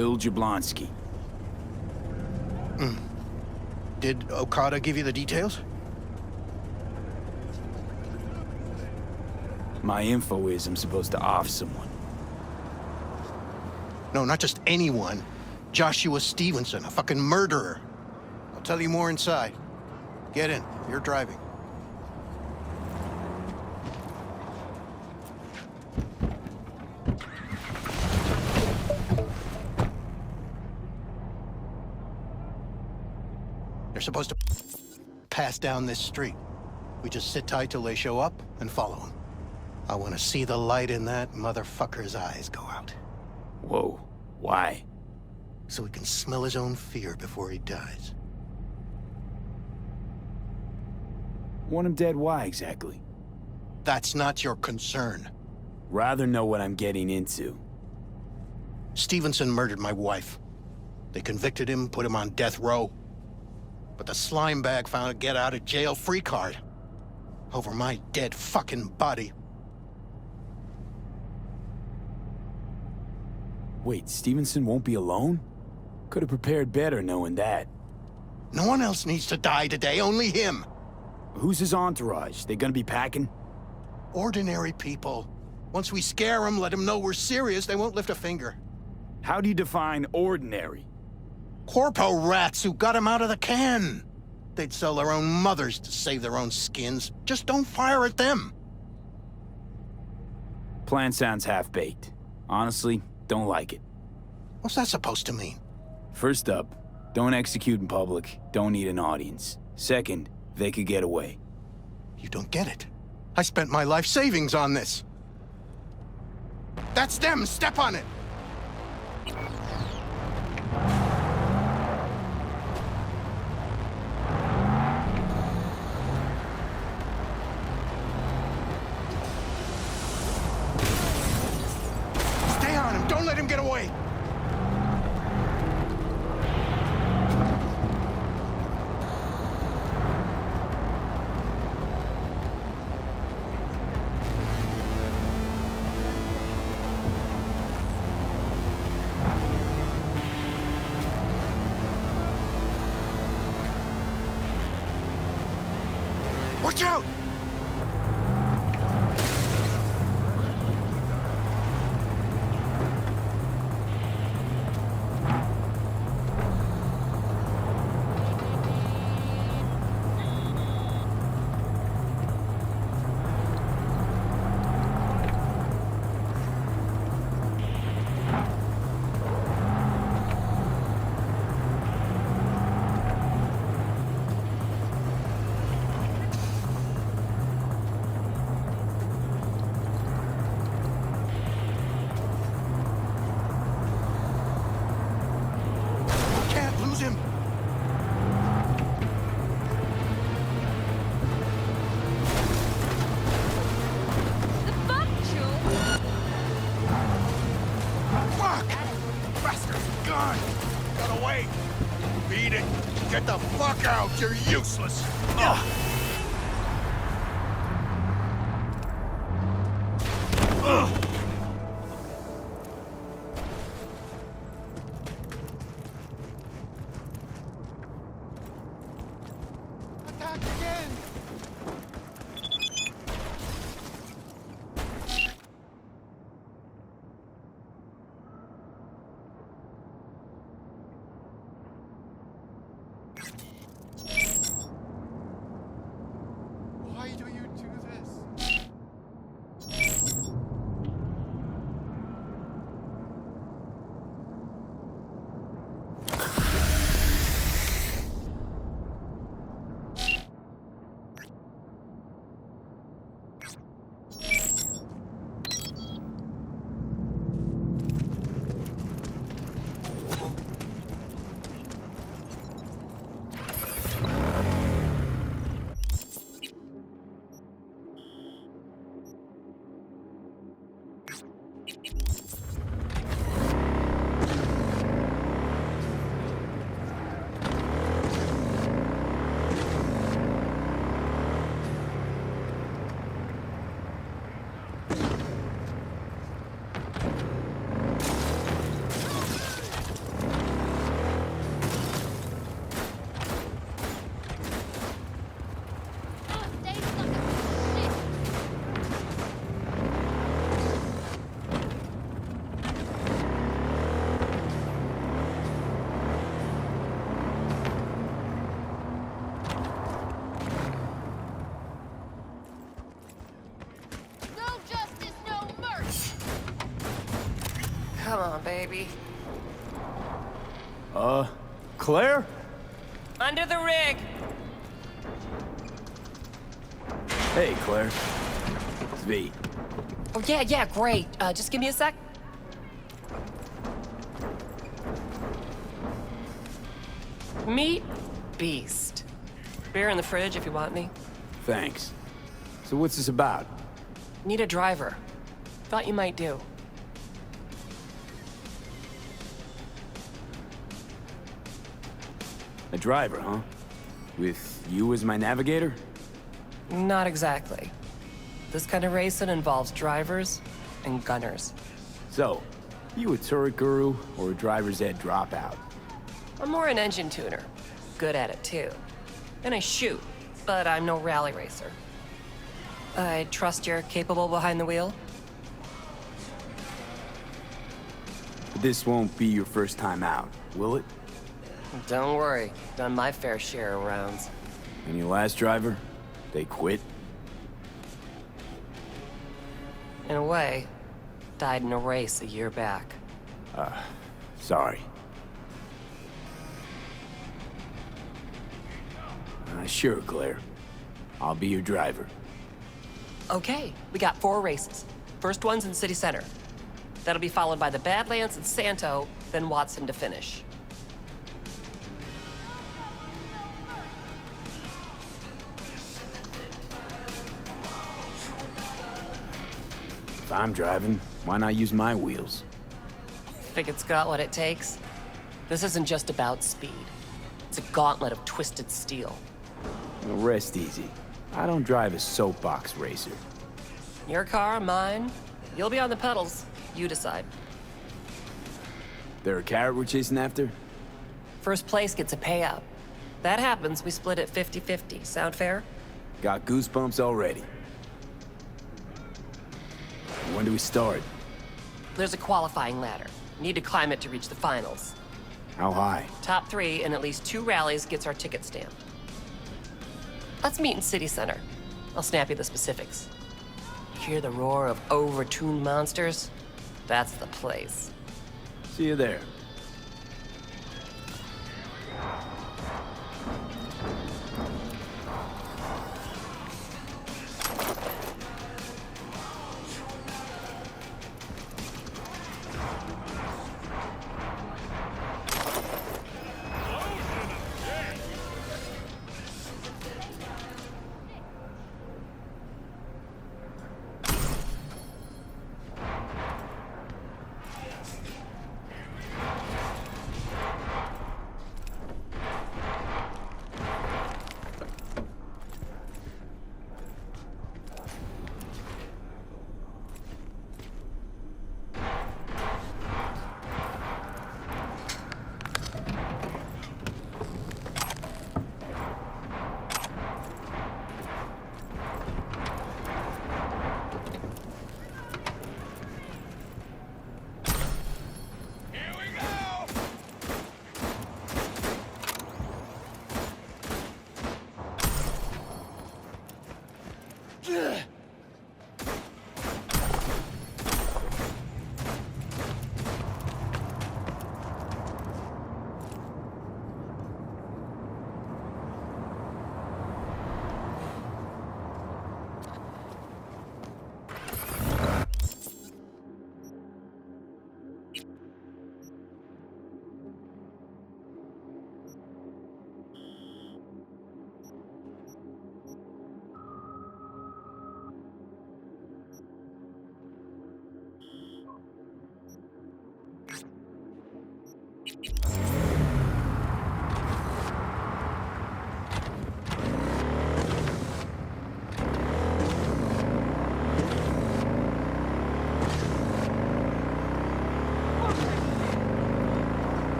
Bill Jablonski. Did Okada give you the details? My info is I'm supposed to off someone. No, not just anyone. Joshua Stevenson, a fucking murderer. I'll tell you more inside. Get in. You're driving. They're supposed to pass down this street. We just sit tight till they show up and follow them. I want to see the light in that motherfucker's eyes go out. Whoa, why? So he can smell his own fear before he dies. Want him dead, why exactly? That's not your concern. Rather know what I'm getting into. Stevenson murdered my wife. They convicted him, put him on death row. But the slime bag found a get-out-of-jail-free card. Over my dead fucking body. Wait, Stevenson won't be alone? Could have prepared better knowing that. No one else needs to die today, only him. Who's his entourage? They gonna be packing? Ordinary people. Once we scare them, let them know we're serious, they won't lift a finger. How do you define ordinary? Corpo rats who got him out of the can. They'd sell their own mothers to save their own skins. Just don't fire at them. Plan sounds half-baked. Honestly, don't like it. What's that supposed to mean? First up, don't execute in public, don't need an audience. Second, they could get away. You don't get it. I spent my life savings on this. That's them! Step on it! Stay on him! Don't let him get away! Watch out! Him. The fuck, Joel? Fuck! Bastard's gone! Got away! Beat it! Get the fuck out! You're useless! Ugh. Ugh. Why do you do this? baby. Claire? Under the rig. Hey, Claire. It's V. Oh, yeah, great. Just give me a sec. Meet Beast. Beer in the fridge if you want any. Thanks. So what's this about? Need a driver. Thought you might do. A driver, huh? With you as my navigator? Not exactly. This kind of racing involves drivers and gunners. So, you a turret guru or a driver's ed dropout? I'm more an engine tuner. Good at it, too. And I shoot, but I'm no rally racer. I trust you're capable behind the wheel? This won't be your first time out, will it? Don't worry. Done my fair share of rounds. And your last driver? They quit? In a way, died in a race a year back. Sorry. Sure, Claire. I'll be your driver. Okay, we got 4 races. First one's in City Center. That'll be followed by the Badlands and Santo, then Watson to finish. If I'm driving, why not use my wheels? Think it's got what it takes? This isn't just about speed. It's a gauntlet of twisted steel. Now rest easy. I don't drive a soapbox racer. Your car, mine. You'll be on the pedals. You decide. There a carrot we're chasing after? First place gets a payout. That happens, we split it 50-50. Sound fair? Got goosebumps already. When do we start? There's a qualifying ladder. Need to climb it to reach the finals. How high? Top 3 in at least 2 rallies gets our ticket stamp. Let's meet in City Center. I'll snap you the specifics. Hear the roar of overtuned monsters? That's the place. See you there.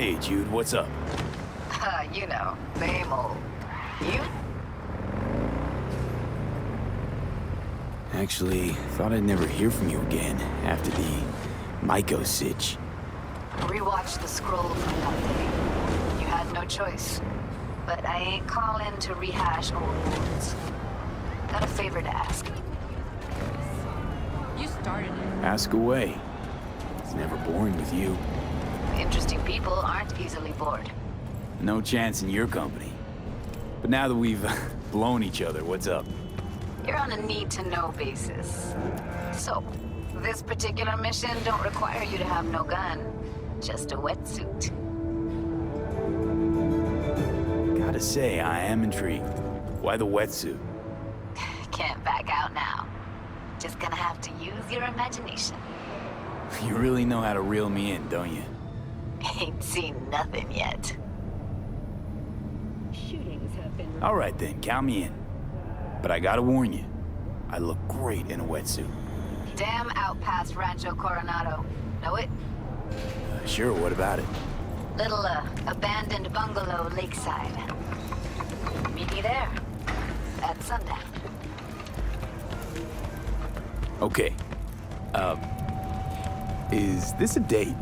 Hey, Jude, what's up? You know, same old. You? Actually, thought I'd never hear from you again after the Myco sitch. Rewatched the scroll from that day. You had no choice. But I ain't calling to rehash old wounds. Got a favor to ask. You started it. Ask away. It's never boring with you. Interesting people aren't easily bored. No chance in your company. But now that we've blown each other, what's up? You're on a need-to-know basis. So, this particular mission don't require you to have no gun. Just a wetsuit. Gotta say, I am intrigued. Why the wetsuit? Can't back out now. Just gonna have to use your imagination. You really know how to reel me in, don't you? Ain't seen nothing yet. All right then, count me in. But I gotta warn you, I look great in a wetsuit. Damn out past Rancho Coronado. Know it? Sure, what about it? Little, abandoned bungalow lakeside. Meet me there. At sundown. Okay. Is this a date?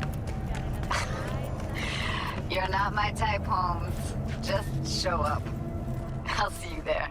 You're not my type, Holmes. Just show up. I'll see you there.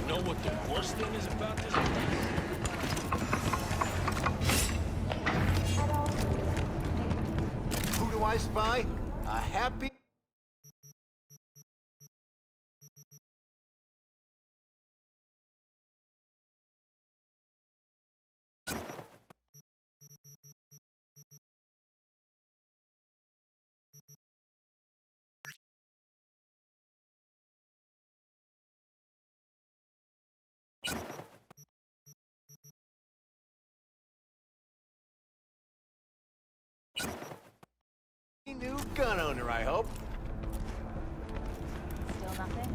Know what the worst thing is about this? Who do I spy? A happy... new gun owner, I hope. Still nothing?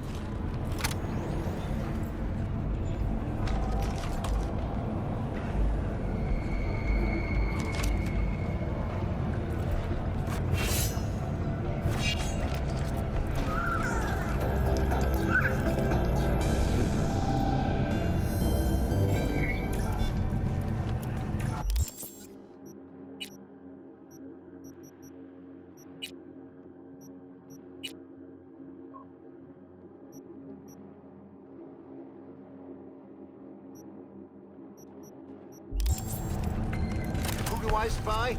Who do I spy?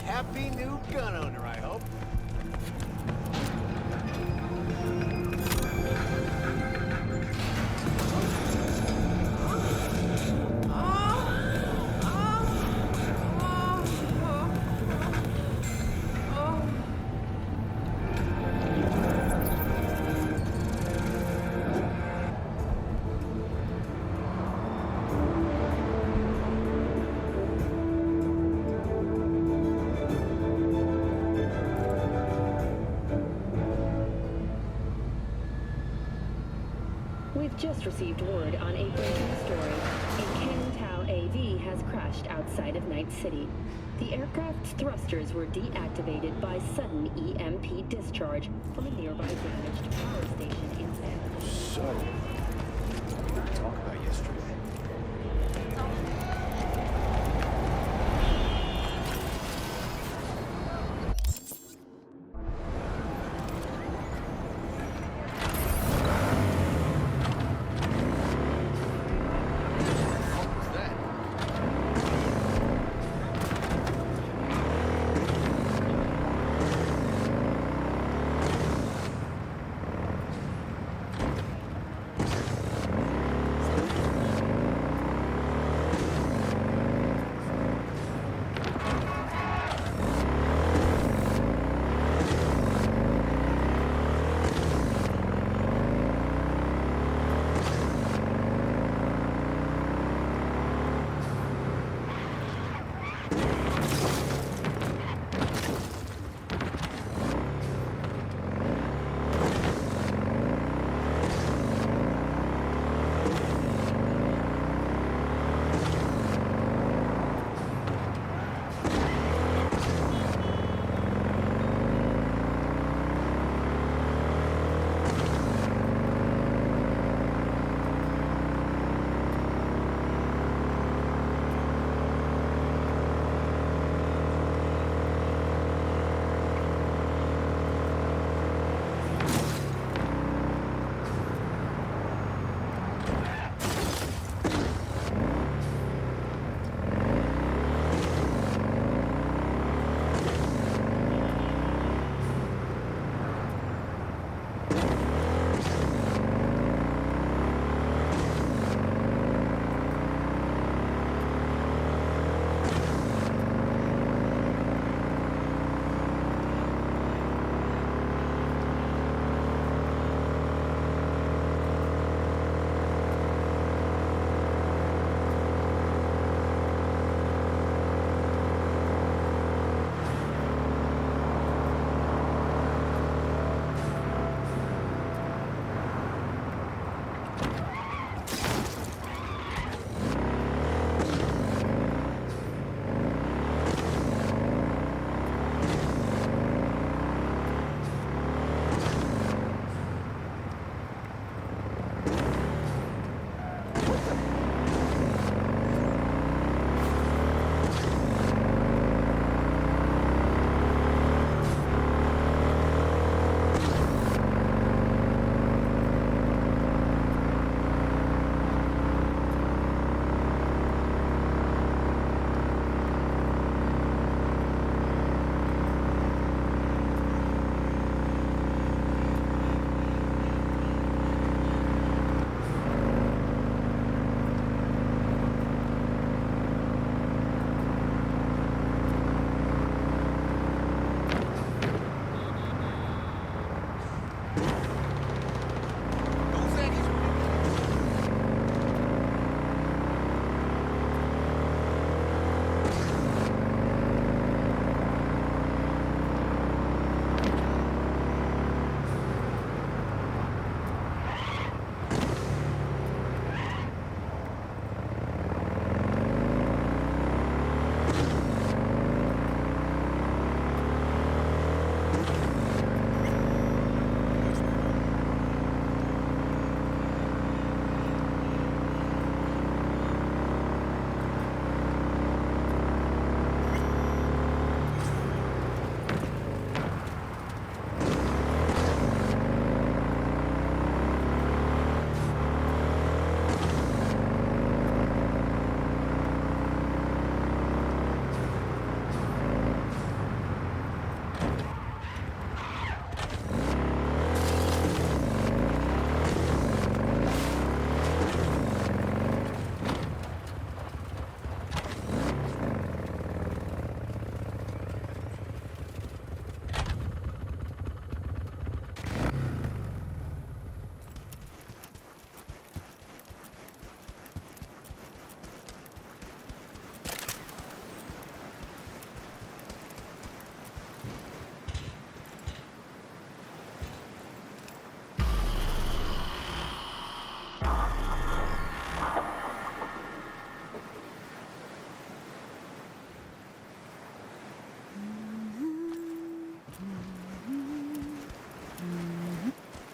happy new gun owner, I hope. We've just received word on a breaking story. A Cannontown AV has crashed outside of Night City. The aircraft's thrusters were deactivated by sudden EMP discharge from a nearby damaged power station in San. So, what did we talk about yesterday? What was that?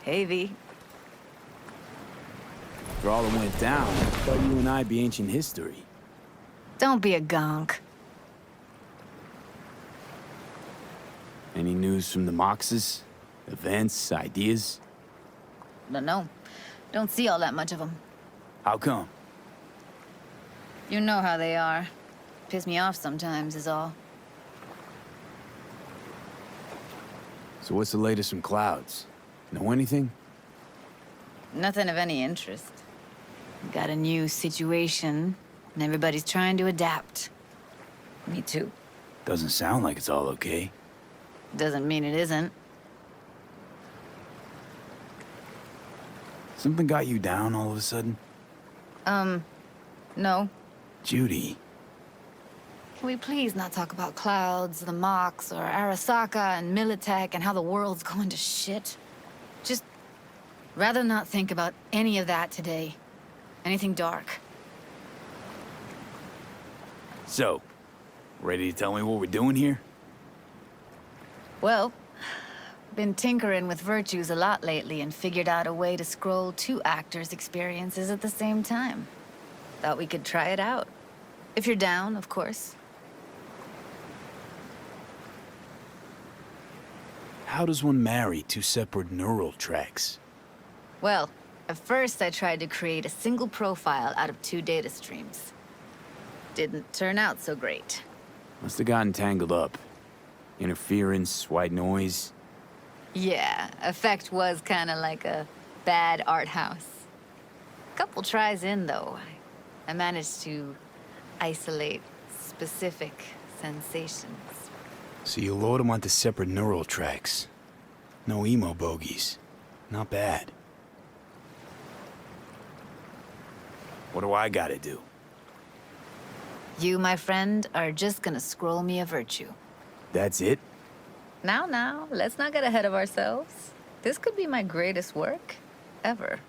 Hey, V. After all that went down, I thought you and I'd be ancient history. Don't be a gonk. Any news from the Moxes? Events, ideas? No. Don't see all that much of them. How come? You know how they are. Piss me off sometimes is all. So what's the latest from Clouds? Know anything? Nothing of any interest. Got a new situation, and everybody's trying to adapt. Me too. Doesn't sound like it's all okay. Doesn't mean it isn't. Something got you down all of a sudden? No. Judy. Can we please not talk about Clouds, the Mox, or Arasaka and Militech and how the world's going to shit? Just rather not think about any of that today. Anything dark. So, ready to tell me what we're doing here? Well, been tinkering with virtues a lot lately and figured out a way to scroll 2 actors' experiences at the same time. Thought we could try it out. If you're down, of course. How does one marry 2 separate neural tracks? Well, at first I tried to create a single profile out of 2 data streams. Didn't turn out so great. Must have gotten tangled up. Interference, white noise. Yeah, effect was kinda like a bad art house. Couple tries in, though, I managed to isolate specific sensations. So you load them onto separate neural tracks. No emo bogies. Not bad. What do I gotta do? You, my friend, are just gonna scroll me a virtue. That's it? Now, let's not get ahead of ourselves. This could be my greatest work ever.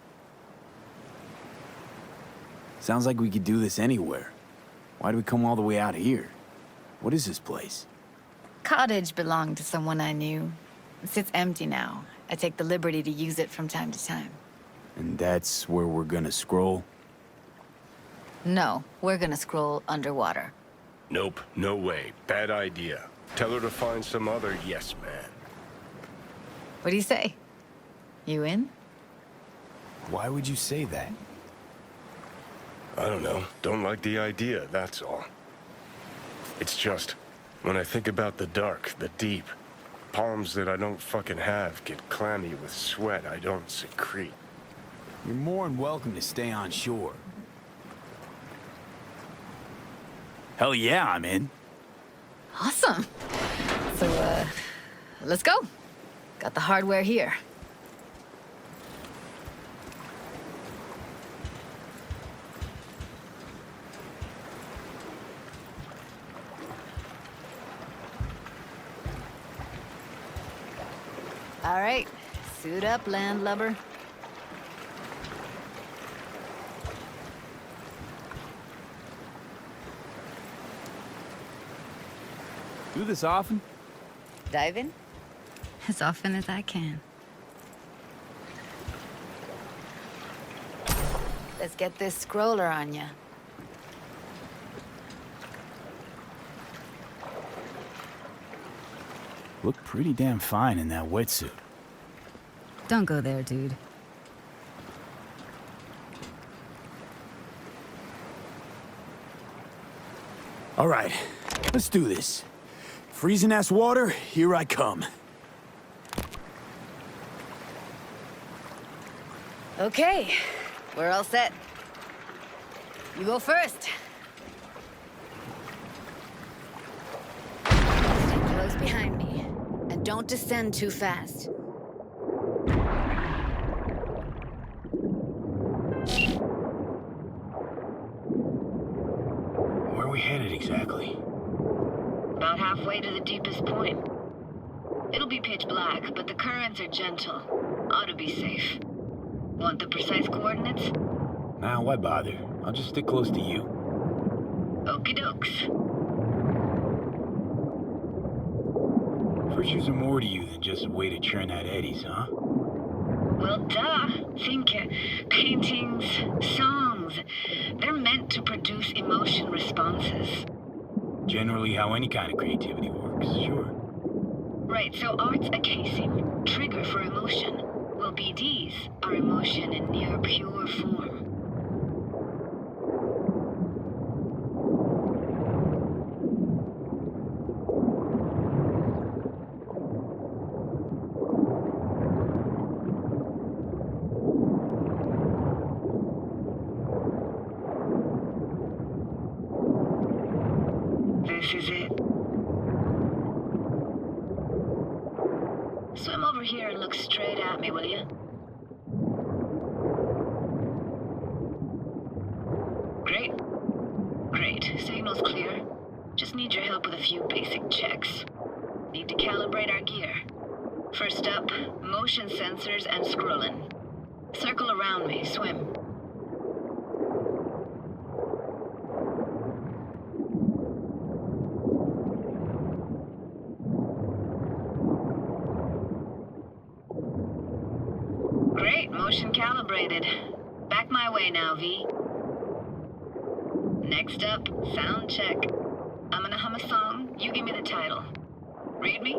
Sounds like we could do this anywhere. Why'd we come all the way out here? What is this place? Cottage belonged to someone I knew. It sits empty now. I take the liberty to use it from time to time. And that's where we're gonna scroll? No, we're gonna scroll underwater. Nope, no way. Bad idea. Tell her to find some other yes man. What do you say? You in? Why would you say that? I don't know. Don't like the idea, that's all. It's just, when I think about the dark, the deep, palms that I don't fucking have get clammy with sweat I don't secrete. You're more than welcome to stay on shore. Hell yeah, I'm in. Awesome. So, let's go. Got the hardware here. All right, suit up, landlubber. Do this often? Dive in? As often as I can. Let's get this scroller on ya. Look pretty damn fine in that wetsuit. Don't go there, dude. All right, let's do this. Freezing-ass water, here I come. Okay, we're all set. You go first. Stay close behind me, and don't descend too fast. Where are we headed exactly? About halfway to the deepest point. It'll be pitch black, but the currents are gentle. Ought to be safe. Want the precise coordinates? Nah, why bother? I'll just stick close to you. Okie dokes. Virtues are more to you than just a way to churn out eddies, huh? Well, duh. Think paintings, songs. They're meant to produce emotion responses. Generally how any kind of creativity works, sure. Right, so art's a casing, trigger for emotion. Well, BDs are emotion in near pure form. This is it. Swim over here and look straight at me, will you? Great. Great. Signal's clear. Just need your help with a few basic checks. Need to calibrate our gear. First up, motion sensors and scrolling. Circle around me, swim. Great, motion calibrated. Back my way now, V. Next up, sound check. I'm gonna hum a song, you give me the title. Read me?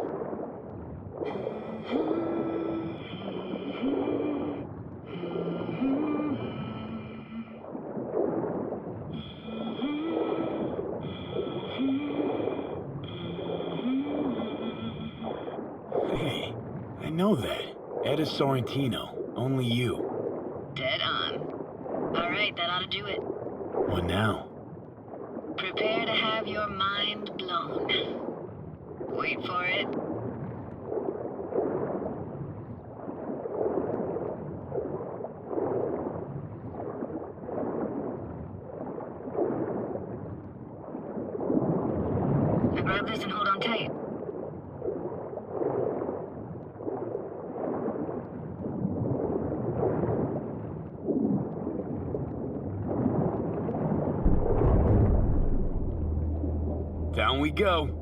Hey, I know that. Etta Sorrentino. Only you. Dead on. Alright, that ought to do it. What now? Prepare to have your mind blown. Wait for it. Now grab this and hold on tight. Down we go.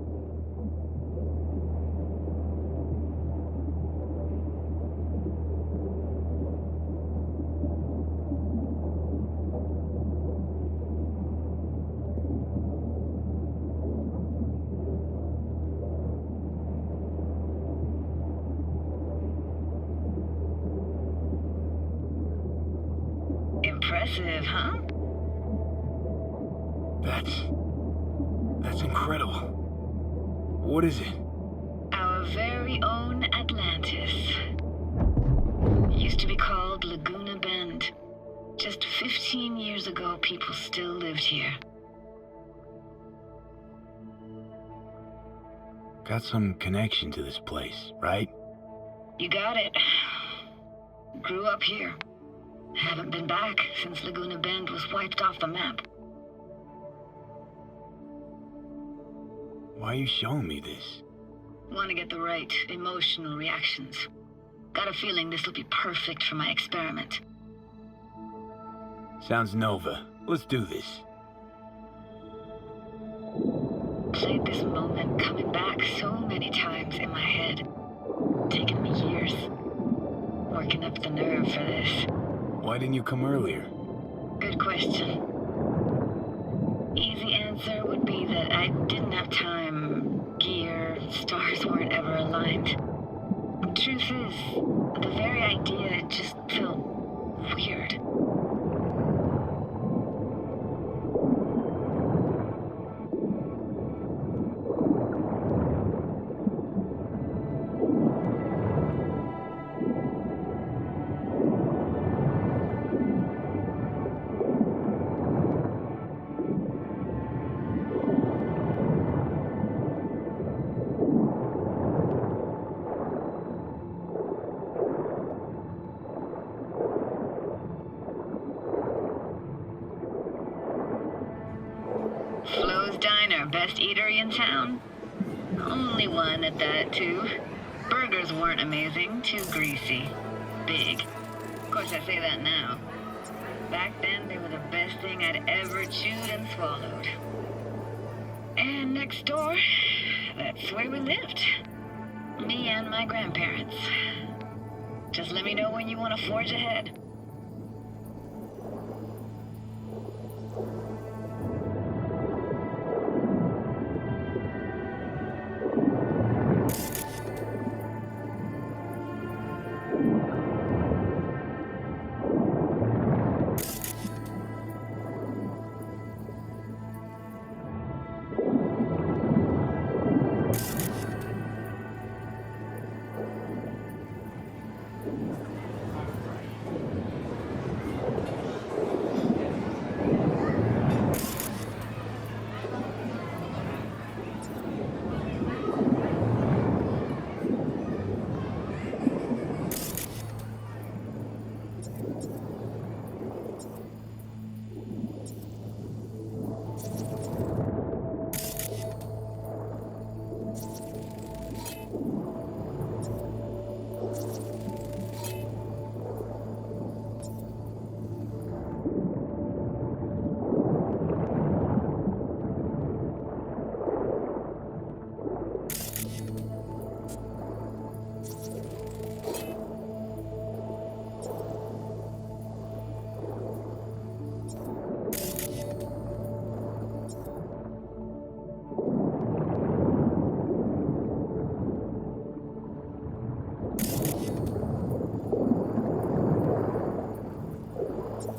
Impressive, huh? That's incredible. What is it? Our very own Atlantis. Used to be called Laguna Bend. Just 15 years ago, people still lived here. Got some connection to this place, right? You got it. Grew up here. Haven't been back since Laguna Bend was wiped off the map. Why are you showing me this? Want to get the right emotional reactions. Got a feeling this will be perfect for my experiment. Sounds Nova. Let's do this. Played this moment coming back so many times in my head. Taken me years. Working up the nerve for this. Why didn't you come earlier? Good question. Easy answer would be that I didn't have time. Gear, stars weren't ever aligned. Truth is, the very idea just felt weird. Flo's Diner, best eatery in town? Only one at that, too. Burgers weren't amazing, too greasy. Big. Of course, I say that now. Back then, they were the best thing I'd ever chewed and swallowed. And next door, that's where we lived. Me and my grandparents. Just let me know when you want to forge ahead.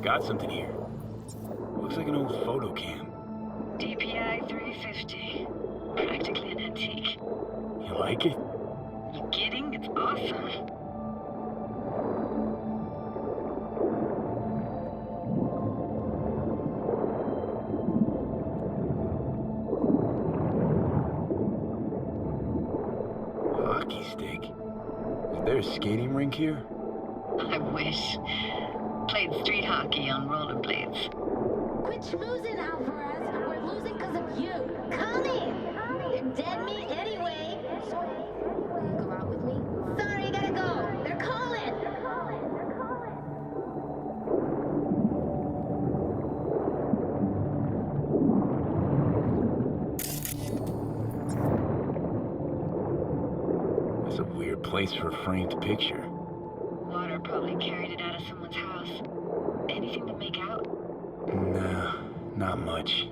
Got something here. Looks like an old photo cam. DPI 350. Practically an antique. You like it? You kidding? It's awesome. Hockey stick. Is there a skating rink here? I wish. Played street hockey on rollerblades. Quit schmoozing, Alvarez. We're losing because of you. Come in. You're dead meat anyway. Go out with me? Sorry, you gotta go. They're calling. That's a weird place for a framed picture. Water probably carried it out of someone's house. Anything to make out? Nah, not much.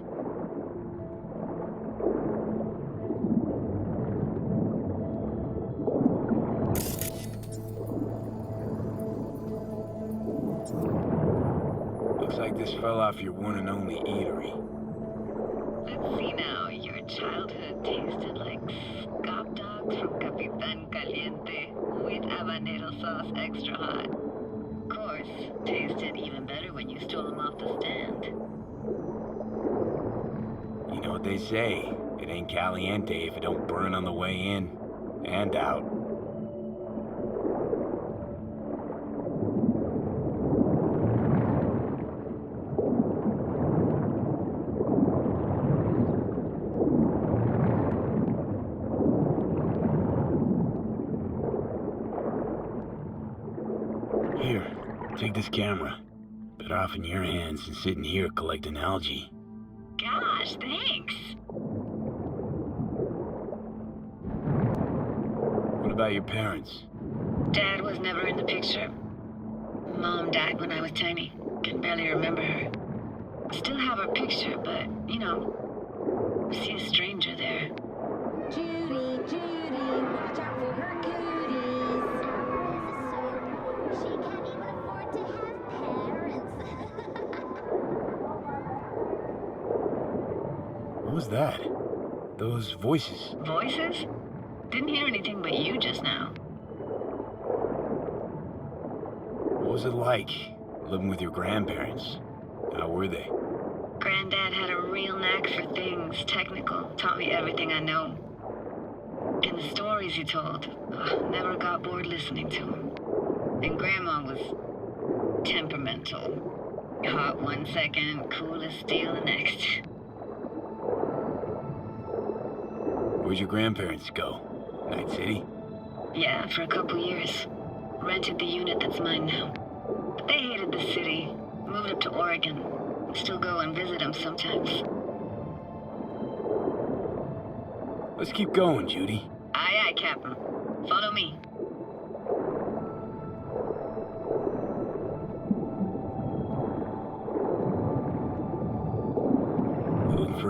Looks like this fell off your one and only eatery. Let's see now. Your childhood tasted like scop dogs from Capitan Caliente with habanero sauce extra hot. Of course, tasted even better when you stole them off the stand. You know what they say, it ain't caliente if it don't burn on the way in and out. Here, take this camera. Better off in your hands than sitting here collecting algae. Gosh, thanks. What about your parents? Dad was never in the picture. Mom died when I was tiny. Can barely remember her. Still have her picture, but, you know, see a stranger there. Judy, watch out for her cooties. She can't even afford to have parents. What was that? Those voices. Voices? Didn't hear anything but you just now. What was it like, living with your grandparents? How were they? Granddad had a real knack for things technical. Taught me everything I know. And the stories he told, never got bored listening to them. And Grandma was temperamental. Hot one second, cool as steel the next. Where'd your grandparents go? Night City? Yeah, for a couple years. Rented the unit that's mine now. But they hated the city. Moved up to Oregon. Still go and visit them sometimes. Let's keep going, Judy. Aye, aye, Captain. Follow me.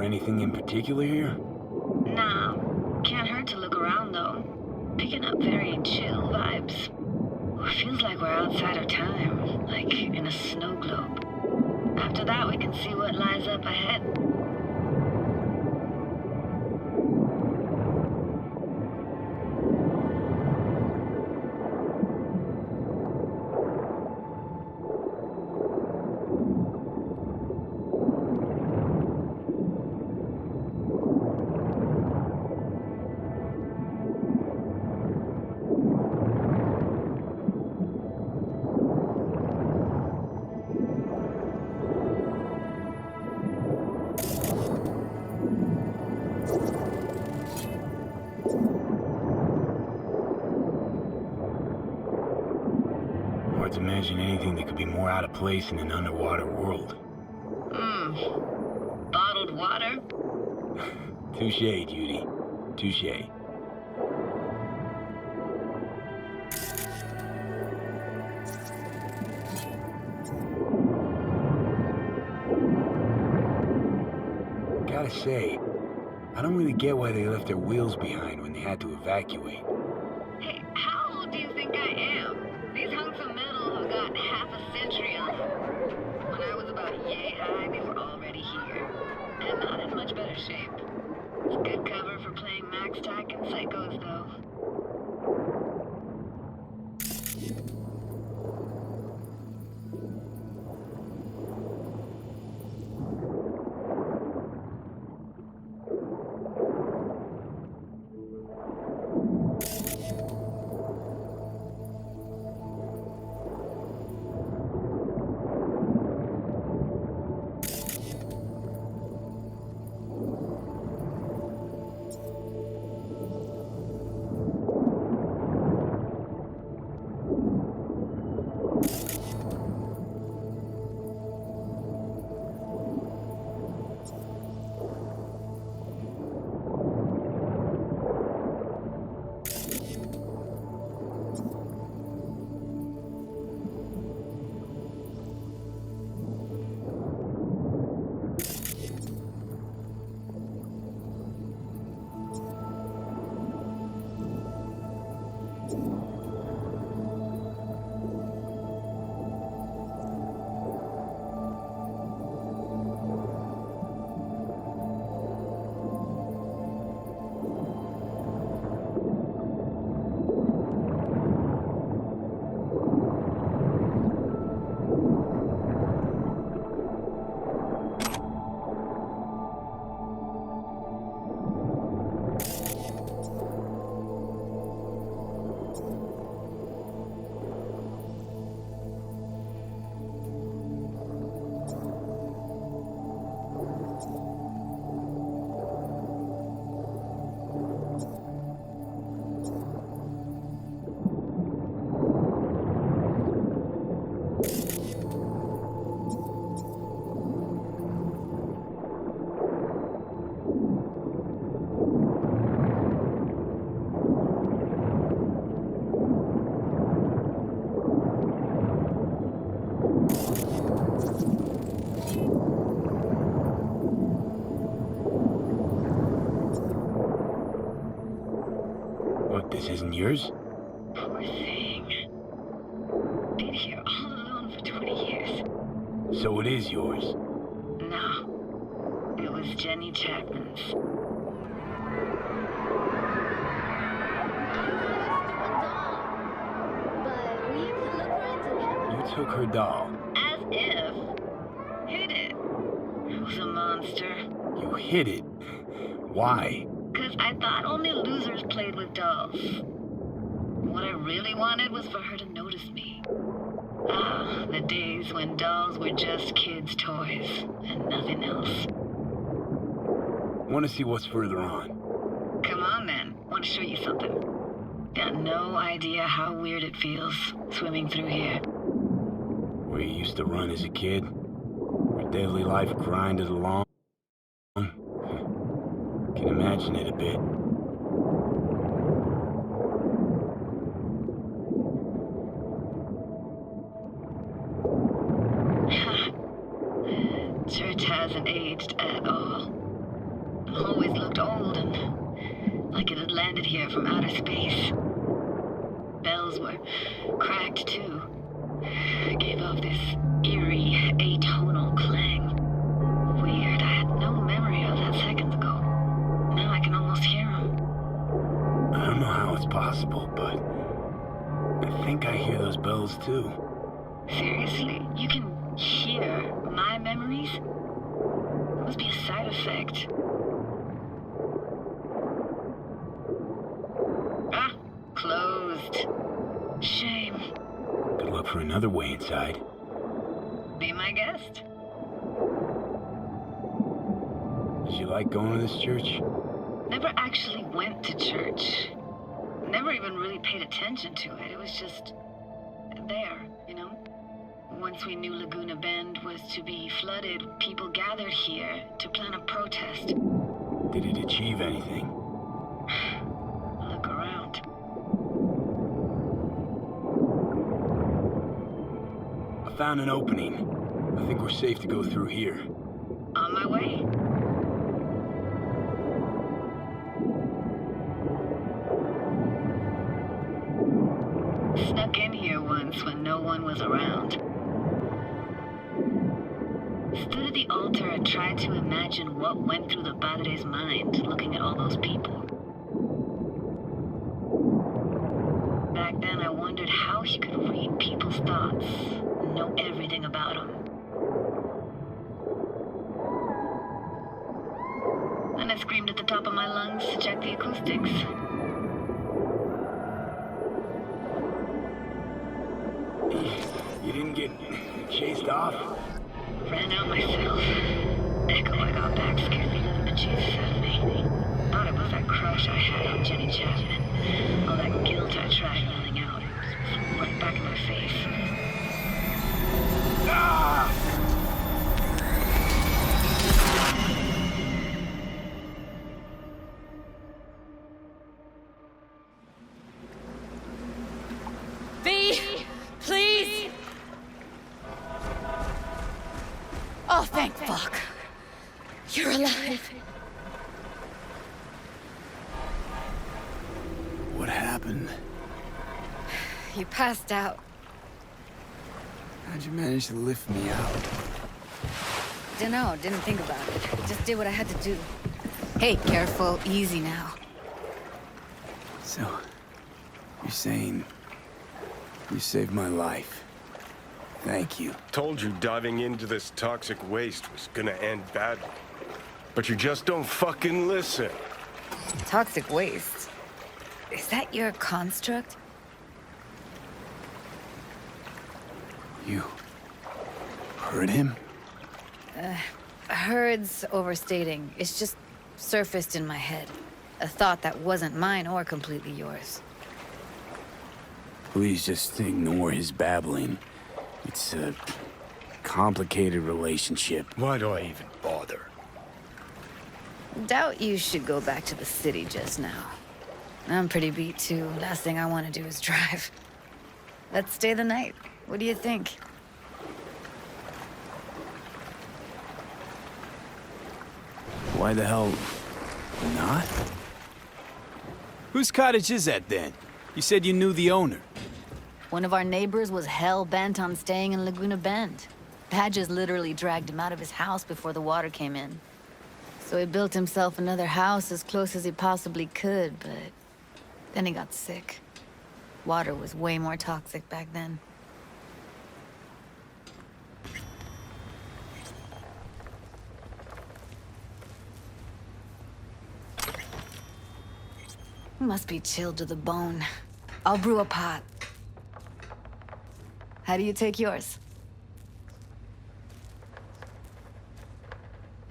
anything in particular here? Nah, can't hurt to look around though. Picking up very chill vibes. Feels like we're outside of time, like in a snow globe. After that, we can see what lies up ahead. Hard to imagine anything that could be more out of place in an underwater world. Bottled water? Touche, Judy. Touche. Gotta say, I don't really get why they left their wheels behind when they had to evacuate. Hey, how old do you think I am? These hunks of metal have got half a century on them. When I was about yay high, they were already here. And not in much better shape. It's good cover for playing Max Tack and Psychos, though. What, this isn't yours? Poor thing. Been here all alone for 20 years. So it is yours. No. It was Jenny Chapman's. But we can look for it together. You took her doll. As if. Hid it. It was a monster. You hid it. Why? Because I thought only losers played with dolls. What I really wanted was for her to notice me. Ah, the days when dolls were just kids' toys and nothing else. Want to see what's further on? Come on then, want to show you something. Got no idea how weird it feels swimming through here. Where you used to run as a kid? Where daily life grinded along? Can imagine it a bit. Church hasn't aged at all. Always looked old and like it had landed here from outer space. Bells were cracked too. It gave off this eerie, atonal clang. Weird, I had no memory of that seconds ago. Now I can almost hear them. I don't know how it's possible, but I think I hear those bells too. Seriously? You can hear my memories? It must be a side effect. Ah, closed. Shame. Good luck for another way inside. Be my guest. Did you like going to this church? Never actually went to church. Never even really paid attention to it. It was just there, you know? Once we knew Laguna Bend was to be flooded, people gathered here to plan a protest. Did it achieve anything? Look around. I found an opening. I think we're safe to go through here. On my way. Snuck in here once when no one was around. Stood at the altar and tried to imagine what went through the padre's mind looking at all those people. Back then I wondered how he could read people's thoughts and know everything about them. Then I screamed at the top of my lungs to check the acoustics. You didn't get chased off? Ran out myself. Echo I got back scared me to the bejesus out of me. Thought it was that crush I had on Jenny Chapman. All that guilt I tried yelling out. It was right back in my face. Ah! V, please! Oh, thank fuck. You're alive. What happened? You passed out. How'd you manage to lift me out? Dunno, didn't think about it. Just did what I had to do. Hey, careful, easy now. So, you're saying you saved my life. Thank you. Told you diving into this toxic waste was gonna end badly. But you just don't fucking listen. Toxic waste. Is that your construct? You heard him? Heard's overstating. It's just surfaced in my head. A thought that wasn't mine or completely yours. Please just ignore his babbling. It's a complicated relationship. Why do I even bother? Doubt you should go back to the city just now. I'm pretty beat too. Last thing I want to do is drive. Let's stay the night. What do you think? Why the hell not? Whose cottage is that then? You said you knew the owner. One of our neighbors was hell-bent on staying in Laguna Bend. Badges literally dragged him out of his house before the water came in. So he built himself another house as close as he possibly could, but then he got sick. Water was way more toxic back then. Must be chilled to the bone. I'll brew a pot. How do you take yours?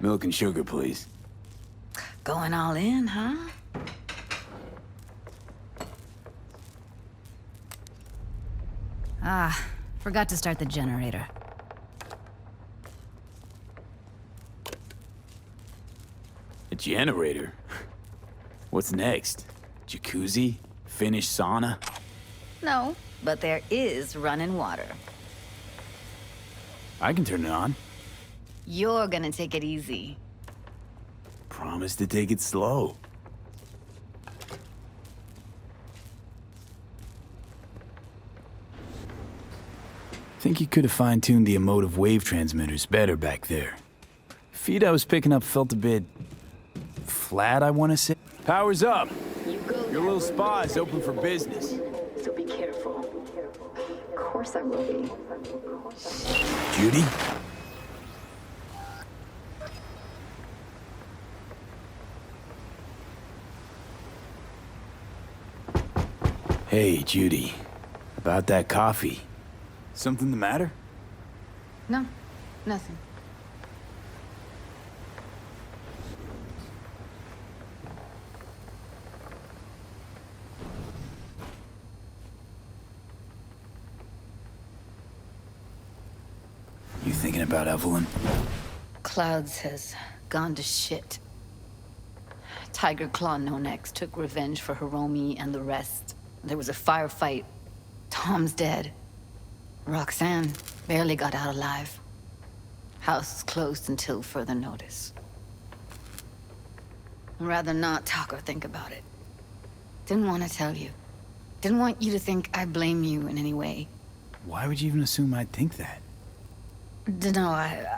Milk and sugar, please. Going all in, huh? Ah, forgot to start the generator. A generator? What's next? Jacuzzi? Finnish sauna? No, but there is running water. I can turn it on. You're gonna take it easy. Promise to take it slow. Think you could have fine-tuned the emotive wave transmitters better back there. Feed I was picking up felt a bit... flat, I want to say. Power's up. Your little spa is open for business. So be careful. Of course I will be. Judy? Hey, Judy. About that coffee. Something the matter? No, nothing. You thinking about Evelyn? Clouds has gone to shit. Tiger Claw No Next took revenge for Hiromi and the rest. There was a firefight. Tom's dead. Roxanne barely got out alive. House is closed until further notice. I'd rather not talk or think about it. Didn't want to tell you. Didn't want you to think I blame you in any way. Why would you even assume I'd think that? Dunno,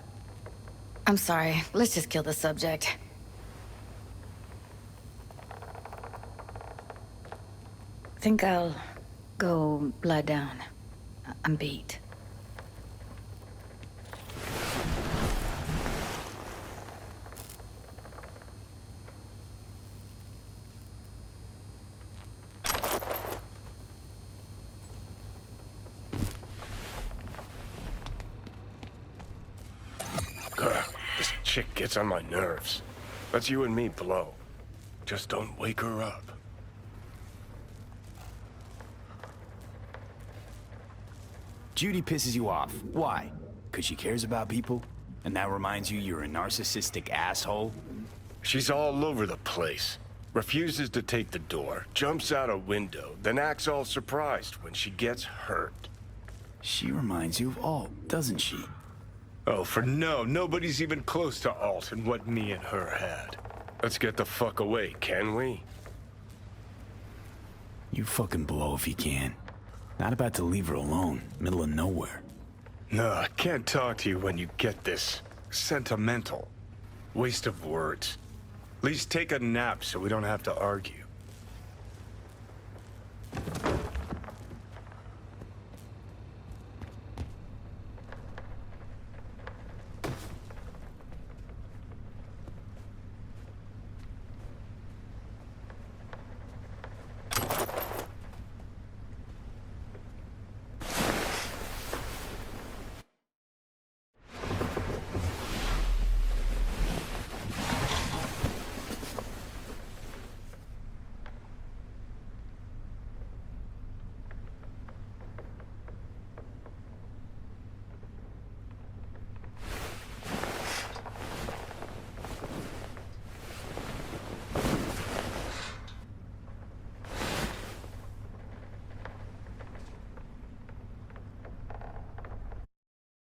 I'm sorry. Let's just kill the subject. Think I'll go lie down. I'm beat. This chick gets on my nerves. Let's you and me blow. Just don't wake her up. Judy pisses you off. Why? Because she cares about people? And that reminds you you're a narcissistic asshole? She's all over the place. Refuses to take the door, jumps out a window, then acts all surprised when she gets hurt. She reminds you of Alt, doesn't she? Oh, for no, nobody's even close to Alt and what me and her had. Let's get the fuck away, can we? You fucking blow if you can. Not about to leave her alone, middle of nowhere. No, I can't talk to you when you get this sentimental. Waste of words. At least take a nap so we don't have to argue.